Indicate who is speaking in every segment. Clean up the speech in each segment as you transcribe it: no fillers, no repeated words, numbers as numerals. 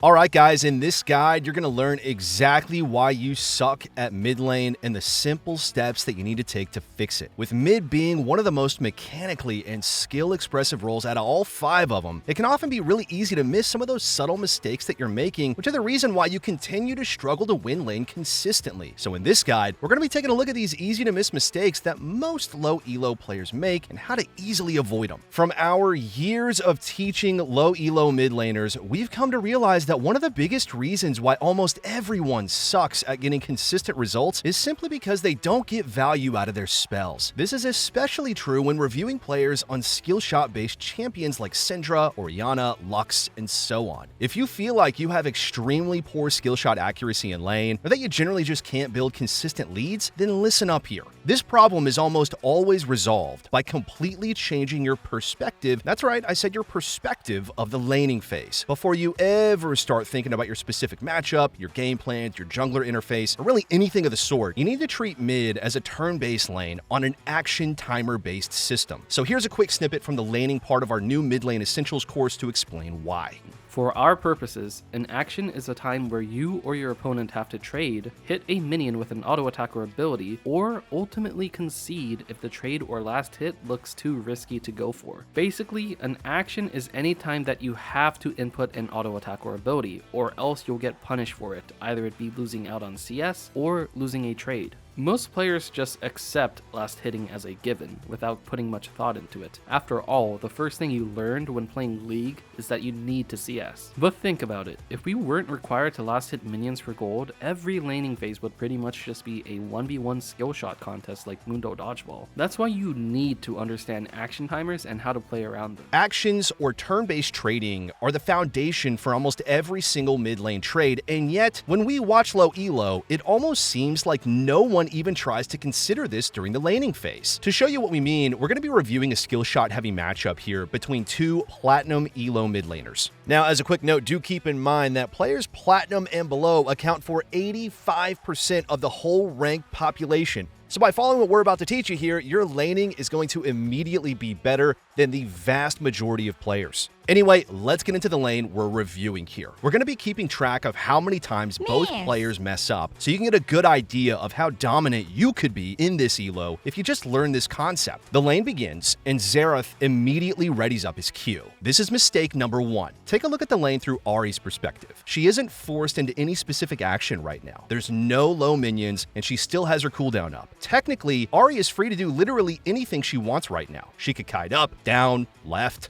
Speaker 1: Alright guys, in this guide, you're going to learn exactly why you suck at mid lane and the simple steps that you need to take to fix it. With mid being one of the most mechanically and skill-expressive roles out of all 5 of them, it can often be really easy to miss some of those subtle mistakes that you're making, which are the reason why you continue to struggle to win lane consistently. So in this guide, we're going to be taking a look at these easy-to-miss mistakes that most low elo players make and how to easily avoid them. From our years of teaching low elo mid laners, we've come to realize that one of the biggest reasons why almost everyone sucks at getting consistent results is simply because they don't get value out of their spells. This is especially true when reviewing players on skill shot based champions like Syndra, Orianna, Lux, and so on. If you feel like you have extremely poor skill shot accuracy in lane, or that you generally just can't build consistent leads, then listen up here. This problem is almost always resolved by completely changing your perspective. That's right, I said your perspective of the laning phase. Before you ever start thinking about your specific matchup, your game plans, your jungler interface, or really anything of the sort, you need to treat mid as a turn-based lane on an action timer-based system. So here's a quick snippet from the laning part of our new mid lane essentials course to explain why.
Speaker 2: For our purposes, an action is a time where you or your opponent have to trade, hit a minion with an auto attack or ability, or ultimately concede if the trade or last hit looks too risky to go for. Basically, an action is any time that you have to input an auto attack or ability, or else you'll get punished for it, either it be losing out on CS or losing a trade. Most players just accept last hitting as a given, without putting much thought into it. After all, the first thing you learned when playing League is that you need to CS. But think about it, if we weren't required to last hit minions for gold, every laning phase would pretty much just be a 1v1 skill shot contest like Mundo Dodgeball. That's why you need to understand action timers and how to play around them.
Speaker 1: Actions or turn-based trading are the foundation for almost every single mid lane trade, and yet, when we watch low elo, it almost seems like no one even tries to consider this during the laning phase. To show you what we mean, we're going to be reviewing a skill shot heavy matchup here between 2 platinum elo mid laners. Now, as a quick note, do keep in mind that players platinum and below account for 85% of the whole ranked population. So by following what we're about to teach you here, your laning is going to immediately be better than the vast majority of players. Anyway, let's get into the lane we're reviewing here. We're going to be keeping track of how many times both players mess up, so you can get a good idea of how dominant you could be in this elo if you just learn this concept. The lane begins, and Xerath immediately readies up his Q. This is mistake number 1. Take a look at the lane through Ahri's perspective. She isn't forced into any specific action right now. There's no low minions, and she still has her cooldown up. Technically, Ahri is free to do literally anything she wants right now. She could kite up, down, left,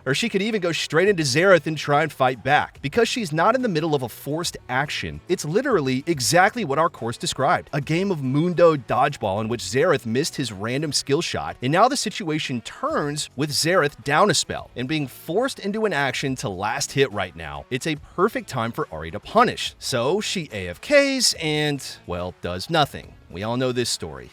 Speaker 1: or she could even go straight into Xerath and try and fight back. Because she's not in the middle of a forced action, it's literally exactly what our course described. A game of Mundo Dodgeball in which Xerath missed his random skill shot, and now the situation turns with Xerath down a spell and being forced into an action to last hit right now. It's a perfect time for Ahri to punish. So she AFKs and, well, does nothing. We all know this story.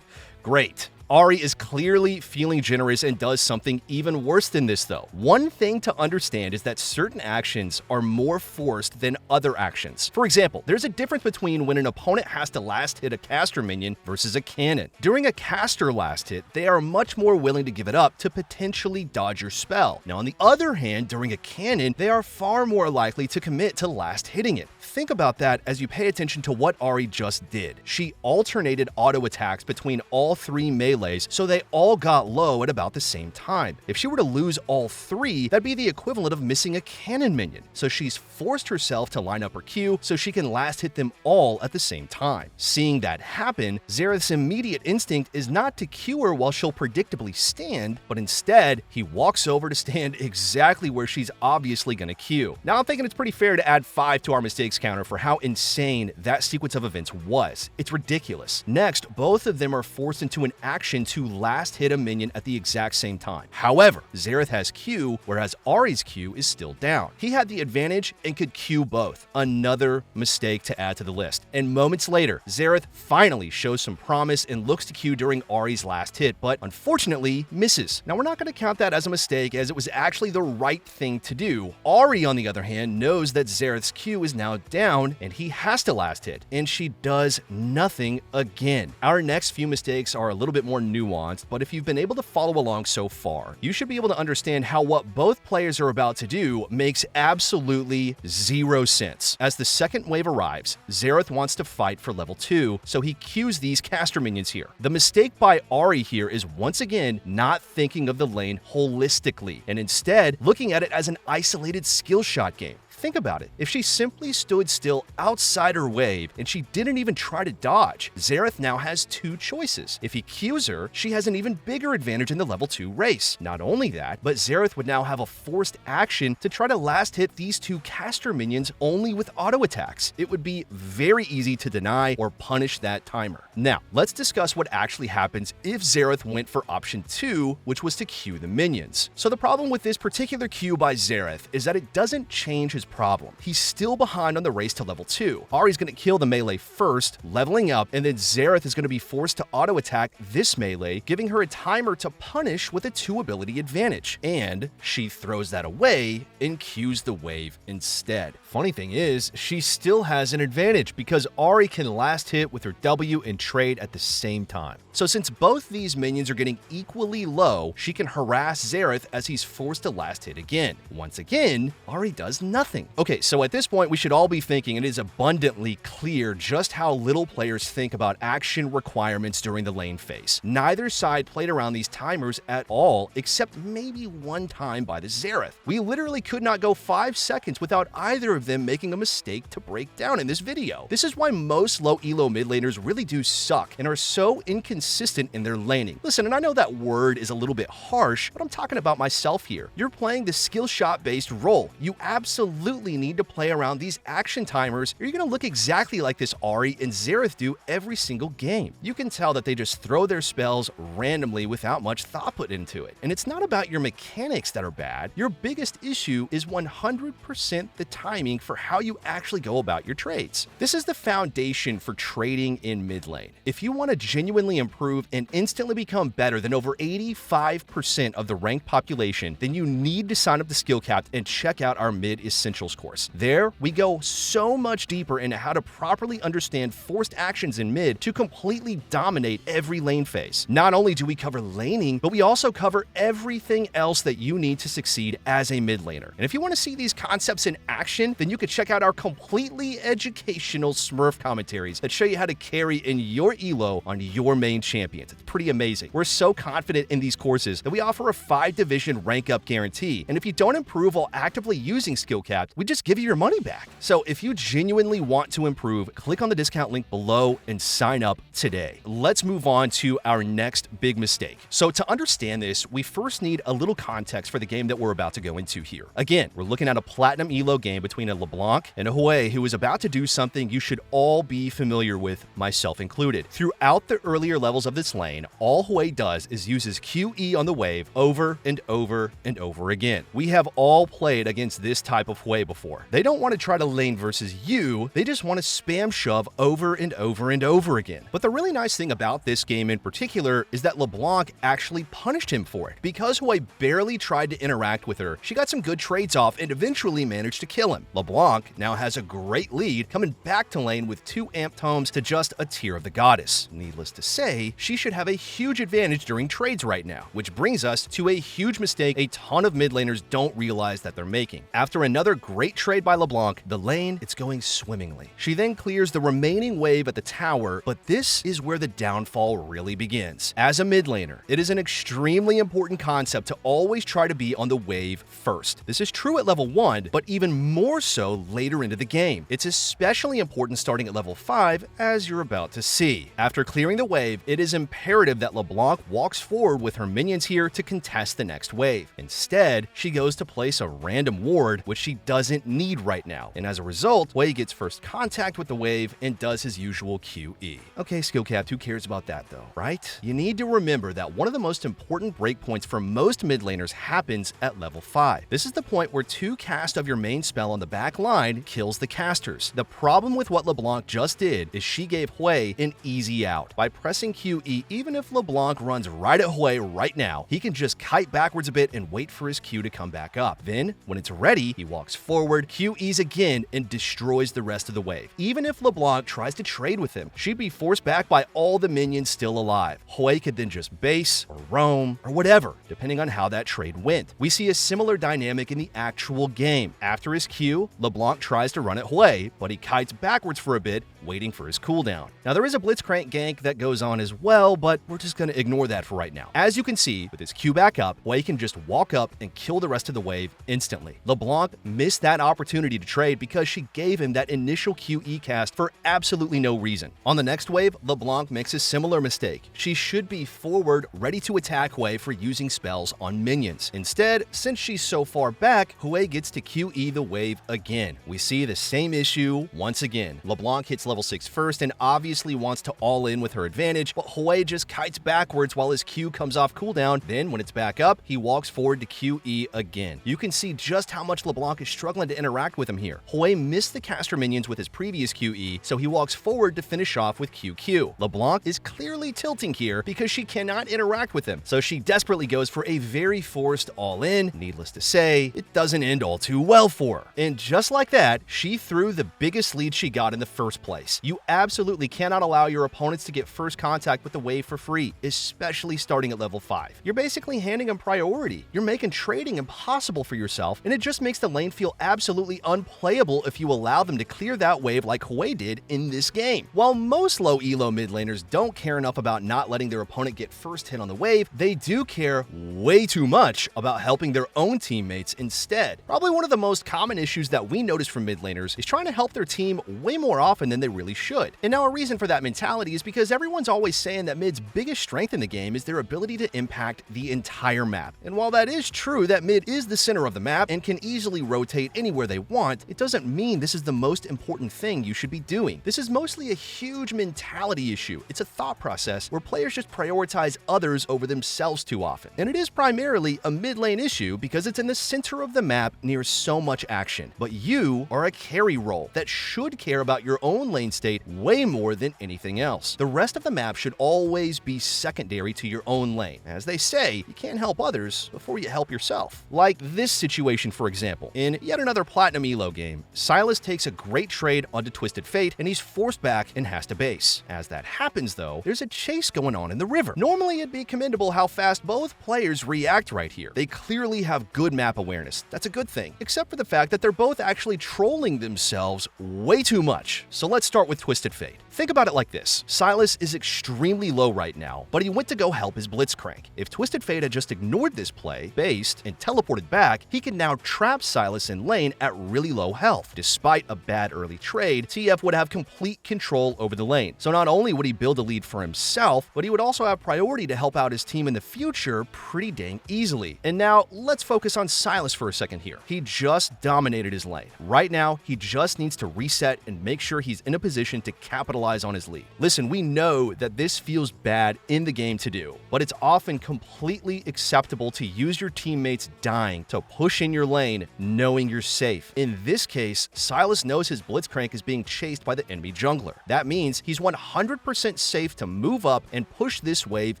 Speaker 1: Great. Ahri is clearly feeling generous and does something even worse than this though. One thing to understand is that certain actions are more forced than other actions. For example, there's a difference between when an opponent has to last hit a caster minion versus a cannon. During a caster last hit, they are much more willing to give it up to potentially dodge your spell. Now on the other hand, during a cannon, they are far more likely to commit to last hitting it. Think about that as you pay attention to what Ahri just did. She alternated auto attacks between all 3 melees, so they all got low at about the same time. If she were to lose all 3, that'd be the equivalent of missing a cannon minion. So she's forced herself to line up her Q so she can last hit them all at the same time. Seeing that happen, Xerath's immediate instinct is not to Q her while she'll predictably stand, but instead, he walks over to stand exactly where she's obviously gonna Q. Now I'm thinking it's pretty fair to add 5 to our mistakes counter for how insane that sequence of events was. It's ridiculous. Next, both of them are forced into an action to last hit a minion at the exact same time. However, Xerath has Q, whereas Ahri's Q is still down. He had the advantage and could Q both. Another mistake to add to the list. And moments later, Xerath finally shows some promise and looks to Q during Ahri's last hit, but unfortunately misses. Now we're not going to count that as a mistake, as it was actually the right thing to do. Ahri, on the other hand, knows that Xerath's Q is now down and he has to last hit, and she does nothing again. Our next few mistakes are a little bit more more nuanced, but if you've been able to follow along so far, you should be able to understand how what both players are about to do makes absolutely zero sense. As the second wave arrives, Xerath wants to fight for level 2, so he cues these caster minions here. The mistake by Ahri here is once again not thinking of the lane holistically, and instead looking at it as an isolated skill shot game. Think about it. If she simply stood still outside her wave and she didn't even try to dodge, Xerath now has two choices. If he Qs her, she has an even bigger advantage in the level 2 race. Not only that, but Xerath would now have a forced action to try to last hit these two caster minions only with auto attacks. It would be very easy to deny or punish that timer. Now, let's discuss what actually happens if Xerath went for option 2, which was to Q the minions. So the problem with this particular Q by Xerath is that it doesn't change his problem. He's still behind on the race to level 2. Ahri's going to kill the melee first, leveling up, and then Xerath is going to be forced to auto-attack this melee, giving her a timer to punish with a 2-ability advantage. And she throws that away and Qs the wave instead. Funny thing is, she still has an advantage because Ahri can last hit with her W and trade at the same time. So since both these minions are getting equally low, she can harass Xerath as he's forced to last hit again. Once again, Ahri does nothing. Okay, so at this point, we should all be thinking it is abundantly clear just how little players think about action requirements during the lane phase. Neither side played around these timers at all, except maybe one time by the Xerath. We literally could not go 5 seconds without either of them making a mistake to break down in this video. This is why most low elo mid laners really do suck and are so inconsistent in their laning. Listen, and I know that word is a little bit harsh, but I'm talking about myself here. You're playing the skill shot based role. You absolutely need to play around these action timers or you're going to look exactly like this Ahri and Xerath do every single game. You can tell that they just throw their spells randomly without much thought put into it. And it's not about your mechanics that are bad. Your biggest issue is 100% the timing for how you actually go about your trades. This is the foundation for trading in mid lane. If you want to genuinely improve and instantly become better than over 85% of the ranked population, then you need to sign up to Skillcapped and check out our mid essentials course. There, we go so much deeper into how to properly understand forced actions in mid to completely dominate every lane phase. Not only do we cover laning, but we also cover everything else that you need to succeed as a mid laner. And if you want to see these concepts in action, then you could check out our completely educational Smurf commentaries that show you how to carry in your elo on your main champions. It's pretty amazing. We're so confident in these courses that we offer a 5-division rank up guarantee. And if you don't improve while actively using Skillcapped, we just give you your money back. So if you genuinely want to improve, click on the discount link below and sign up today. Let's move on to our next big mistake. So to understand this, we first need a little context for the game that we're about to go into here. Again, we're looking at a platinum elo game between a LeBlanc and a Hwei who is about to do something you should all be familiar with, myself included. Throughout the earlier levels of this lane, all Hwei does is uses QE on the wave over and over and over again. We have all played against this type of Hwei before. They don't want to try to lane versus you, they just want to spam shove over and over and over again. But the really nice thing about this game in particular is that LeBlanc actually punished him for it. Because Hwei barely tried to interact with her, she got some good trades off and eventually managed to kill him. LeBlanc now has a great lead, coming back to lane with 2 amp tomes to just a Tear of the Goddess. Needless to say, she should have a huge advantage during trades right now, which brings us to a huge mistake a ton of mid laners don't realize that they're making. After another great trade by LeBlanc, the lane, it's going swimmingly. She then clears the remaining wave at the tower, but this is where the downfall really begins. As a mid laner, it is an extremely important concept to always try to be on the wave first. This is true at level 1, but even more so later into the game. It's especially important starting at level 5, as you're about to see. After clearing the wave, it is imperative that LeBlanc walks forward with her minions here to contest the next wave. Instead, she goes to place a random ward, which she doesn't need right now, and as a result, Hwei gets first contact with the wave and does his usual QE. Okay, Skillcapped, who cares about that though, right? You need to remember that one of the most important breakpoints for most mid laners happens at level 5. This is the point where 2 casts of your main spell on the back line kills the casters. The problem with what LeBlanc just did is she gave Hwei an easy out. By pressing QE, even if LeBlanc runs right at Hwei right now, he can just kite backwards a bit and wait for his Q to come back up. Then, when it's ready, he walks forward, QEs again, and destroys the rest of the wave. Even if LeBlanc tries to trade with him, she'd be forced back by all the minions still alive. Hwei could then just base, or roam, or whatever, depending on how that trade went. We see a similar dynamic in the actual game. After his Q, LeBlanc tries to run at Hwei, but he kites backwards for a bit, waiting for his cooldown. Now there is a Blitzcrank gank that goes on as well, but we're just going to ignore that for right now. As you can see, with his Q back up, Hwei can just walk up and kill the rest of the wave instantly. LeBlanc missed that opportunity to trade because she gave him that initial QE cast for absolutely no reason. On the next wave, LeBlanc makes a similar mistake. She should be forward, ready to attack Hwei for using spells on minions. Instead, since she's so far back, Hwei gets to QE the wave again. We see the same issue once again. LeBlanc hits level 6 first and obviously wants to all in with her advantage, but Hwei just kites backwards while his Q comes off cooldown. Then when it's back up, he walks forward to QE again. You can see just how much LeBlanc is struggling to interact with him here. Hwei missed the caster minions with his previous QE, so he walks forward to finish off with QQ. LeBlanc is clearly tilting here because she cannot interact with him, so she desperately goes for a very forced all-in. Needless to say, it doesn't end all too well for her. And just like that, she threw the biggest lead she got in the first place. You absolutely cannot allow your opponents to get first contact with the wave for free, especially starting at level 5. You're basically handing them priority. You're making trading impossible for yourself, and it just makes the lane feel absolutely unplayable if you allow them to clear that wave like Hwei did in this game. While most low elo mid laners don't care enough about not letting their opponent get first hit on the wave, they do care way too much about helping their own teammates instead. Probably one of the most common issues that we notice from mid laners is trying to help their team way more often than they really should. And now a reason for that mentality is because everyone's always saying that mid's biggest strength in the game is their ability to impact the entire map. And while that is true that mid is the center of the map and can easily rotate anywhere they want, it doesn't mean this is the most important thing you should be doing. This is mostly a huge mentality issue. It's a thought process where players just prioritize others over themselves too often. And it is primarily a mid lane issue because it's in the center of the map near so much action. But you are a carry role that should care about your own lane state way more than anything else. The rest of the map should always be secondary to your own lane. As they say, you can't help others before you help yourself. Like this situation, for example. In yet another Platinum Elo game, Sylas takes a great trade onto Twisted Fate and he's forced back and has to base. As that happens though, there's a chase going on in the river. Normally it'd be commendable how fast both players react right here. They clearly have good map awareness. That's a good thing, except for the fact that they're both actually trolling themselves way too much. So let's start with Twisted Fate. Think about it like this. Sylas is extremely low right now, but he went to go help his Blitzcrank. If Twisted Fate had just ignored this play, based, and teleported back, he could now trap Sylas in lane at really low health. Despite a bad early trade, TF would have complete control over the lane. So not only would he build a lead for himself, but he would also have priority to help out his team in the future pretty dang easily. And now let's focus on Sylas for a second here. He just dominated his lane. Right now, he just needs to reset and make sure he's in a position to capitalize on his lead. Listen, we know that this feels bad in the game to do, but it's often completely acceptable to use your teammates dying to push in your lane knowing you're safe. In this case, Sylas knows his Blitzcrank is being chased by the enemy jungler. That means he's 100% safe to move up and push this wave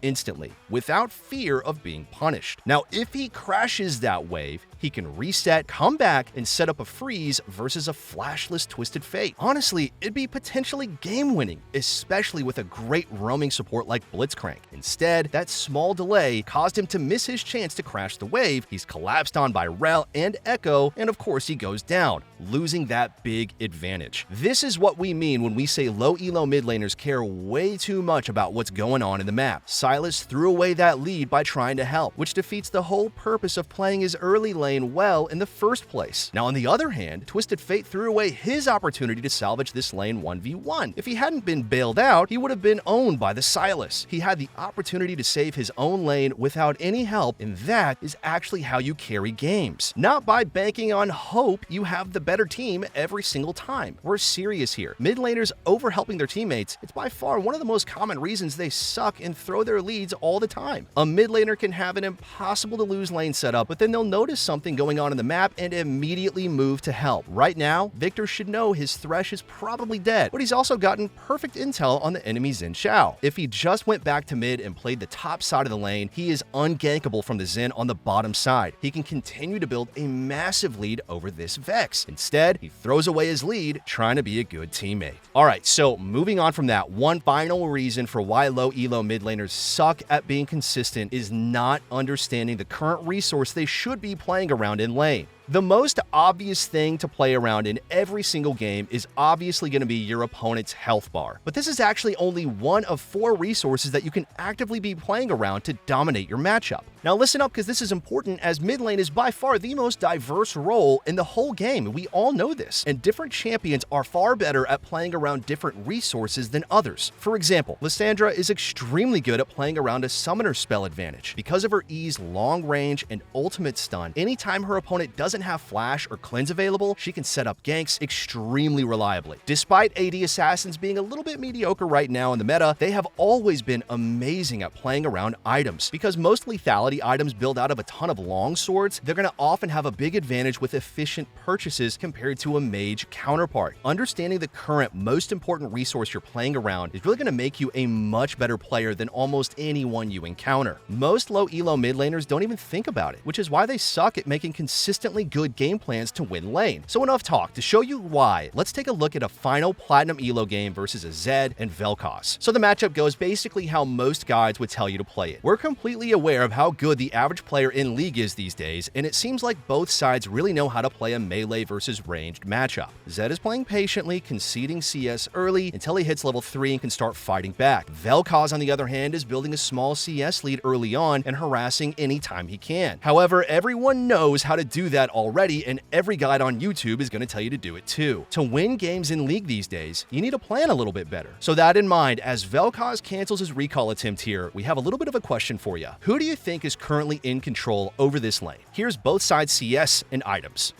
Speaker 1: instantly, without fear of being punished. Now, if he crashes that wave, he can reset, come back, and set up a freeze versus a flashless Twisted Fate. Honestly, it'd be potentially game-winning, especially with a great roaming support like Blitzcrank. Instead, that small delay caused him to miss his chance to crash the wave. He's collapsed on by Rell and Echo, and of course he goes down, losing that big advantage. This is what we mean when we say low elo mid laners care way too much about what's going on in the map. Sylas threw away that lead by trying to help, which defeats the whole purpose of playing his early lane well in the first place. Now on the other hand, Twisted Fate threw away his opportunity to salvage this lane 1v1. If he hadn't been bailed out, he would have been owned by the Sylas. He had the opportunity to save his own lane without any help, and that is actually how you carry games. Not by banking on hope you have the best better team every single time. We're serious here. Mid laners overhelping their teammates, it's by far one of the most common reasons they suck and throw their leads all the time. A mid laner can have an impossible to lose lane setup, but then they'll notice something going on in the map and immediately move to help. Right now, Victor should know his Thresh is probably dead, but he's also gotten perfect intel on the enemy Xin Zhao. If he just went back to mid and played the top side of the lane, he is ungankable from the Xin on the bottom side. He can continue to build a massive lead over this Vex. Instead, he throws away his lead trying to be a good teammate. Alright, so moving on from that, one final reason for why low elo mid laners suck at being consistent is not understanding the current resource they should be playing around in lane. The most obvious thing to play around in every single game is obviously going to be your opponent's health bar. But this is actually only one of 4 resources that you can actively be playing around to dominate your matchup. Now listen up, because this is important, as mid lane is by far the most diverse role in the whole game. We all know this, and different champions are far better at playing around different resources than others. For example, Lissandra is extremely good at playing around a summoner spell advantage. Because of her E's long range and ultimate stun, anytime her opponent doesn't have flash or cleanse available, she can set up ganks extremely reliably. Despite AD assassins being a little bit mediocre right now in the meta, they have always been amazing at playing around items. Because most lethality items build out of a ton of long swords, they're going to often have a big advantage with efficient purchases compared to a mage counterpart. Understanding the current most important resource you're playing around is really going to make you a much better player than almost anyone you encounter. Most low elo mid laners don't even think about it, which is why they suck at making consistently good game plans to win lane. So enough talk. To show you why, let's take a look at a final Platinum Elo game versus a Zed and Vel'Koz. So the matchup goes basically how most guides would tell you to play it. We're completely aware of how good the average player in League is these days, and it seems like both sides really know how to play a melee versus ranged matchup. Zed is playing patiently, conceding CS early until he hits level 3 and can start fighting back. Vel'Koz, on the other hand, is building a small CS lead early on and harassing anytime he can. However, everyone knows how to do that already, and every guide on YouTube is going to tell you to do it too. To win games in League these days, you need to plan a little bit better. So that in mind, as Vel'Koz cancels his recall attempt here, we have a little bit of a question for you. Who do you think is currently in control over this lane? Here's both sides' CS and items.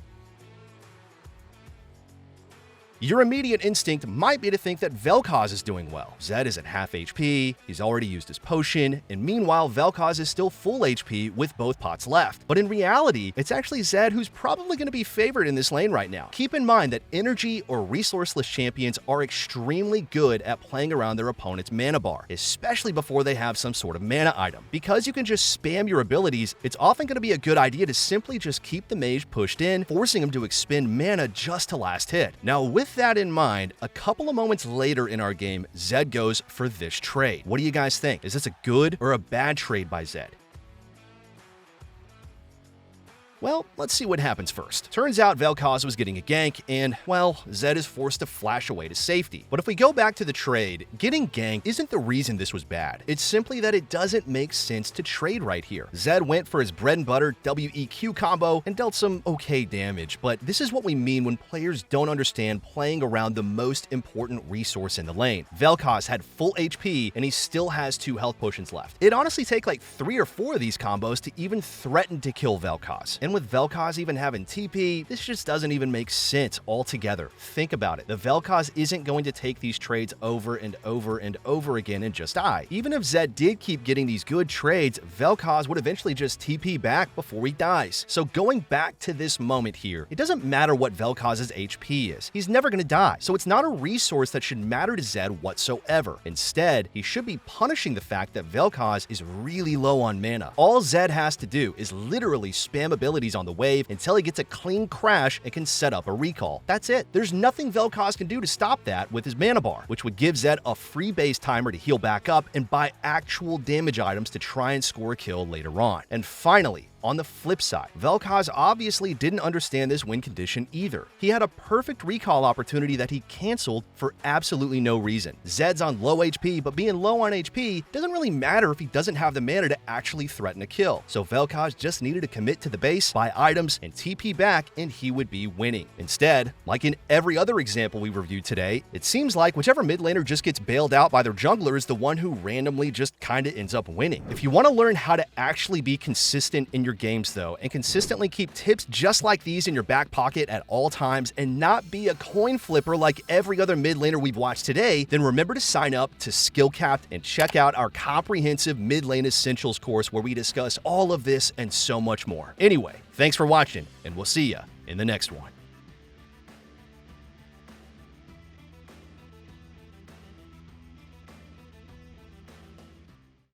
Speaker 1: Your immediate instinct might be to think that Vel'Koz is doing well. Zed is at half HP, he's already used his potion, and meanwhile Vel'Koz is still full HP with both pots left. But in reality, it's actually Zed who's probably going to be favored in this lane right now. Keep in mind that energy or resourceless champions are extremely good at playing around their opponent's mana bar, especially before they have some sort of mana item. Because you can just spam your abilities, it's often going to be a good idea to simply just keep the mage pushed in, forcing him to expend mana just to last hit. Now with that in mind, a couple of moments later in our game, Zed goes for this trade. What do you guys think? Is this a good or a bad trade by Zed? Well, let's see what happens first. Turns out Vel'Koz was getting a gank, and, well, Zed is forced to flash away to safety. But if we go back to the trade, getting ganked isn't the reason this was bad. It's simply that it doesn't make sense to trade right here. Zed went for his bread and butter WEQ combo and dealt some okay damage, but this is what we mean when players don't understand playing around the most important resource in the lane. Vel'Koz had full HP, and he still has 2 health potions left. It'd honestly take like 3 or 4 of these combos to even threaten to kill Vel'Koz. And with Vel'Koz even having TP, this just doesn't even make sense altogether. Think about it. The Vel'Koz isn't going to take these trades over and over and over again and just die. Even if Zed did keep getting these good trades, Vel'Koz would eventually just TP back before he dies. So going back to this moment here, it doesn't matter what Vel'Koz's HP is. He's never going to die. So it's not a resource that should matter to Zed whatsoever. Instead, he should be punishing the fact that Vel'Koz is really low on mana. All Zed has to do is literally spam abilities on the wave until he gets a clean crash and can set up a recall. That's it. There's nothing Vel'Koz can do to stop that with his mana bar, which would give Zed a free base timer to heal back up and buy actual damage items to try and score a kill later on. And finally, on the flip side, Vel'Koz obviously didn't understand this win condition either. He had a perfect recall opportunity that he canceled for absolutely no reason. Zed's on low HP, but being low on HP doesn't really matter if he doesn't have the mana to actually threaten a kill. So Vel'Koz just needed to commit to the base, buy items, and TP back, and he would be winning. Instead, like in every other example we reviewed today, it seems like whichever mid laner just gets bailed out by their jungler is the one who randomly just kinda ends up winning. If you want to learn how to actually be consistent in your your games though, and consistently keep tips just like these in your back pocket at all times and not be a coin flipper like every other mid laner we've watched today, then remember to sign up to Skillcapped and check out our comprehensive mid lane essentials course where we discuss all of this and so much more. Anyway, thanks for watching, and we'll see ya in the next one.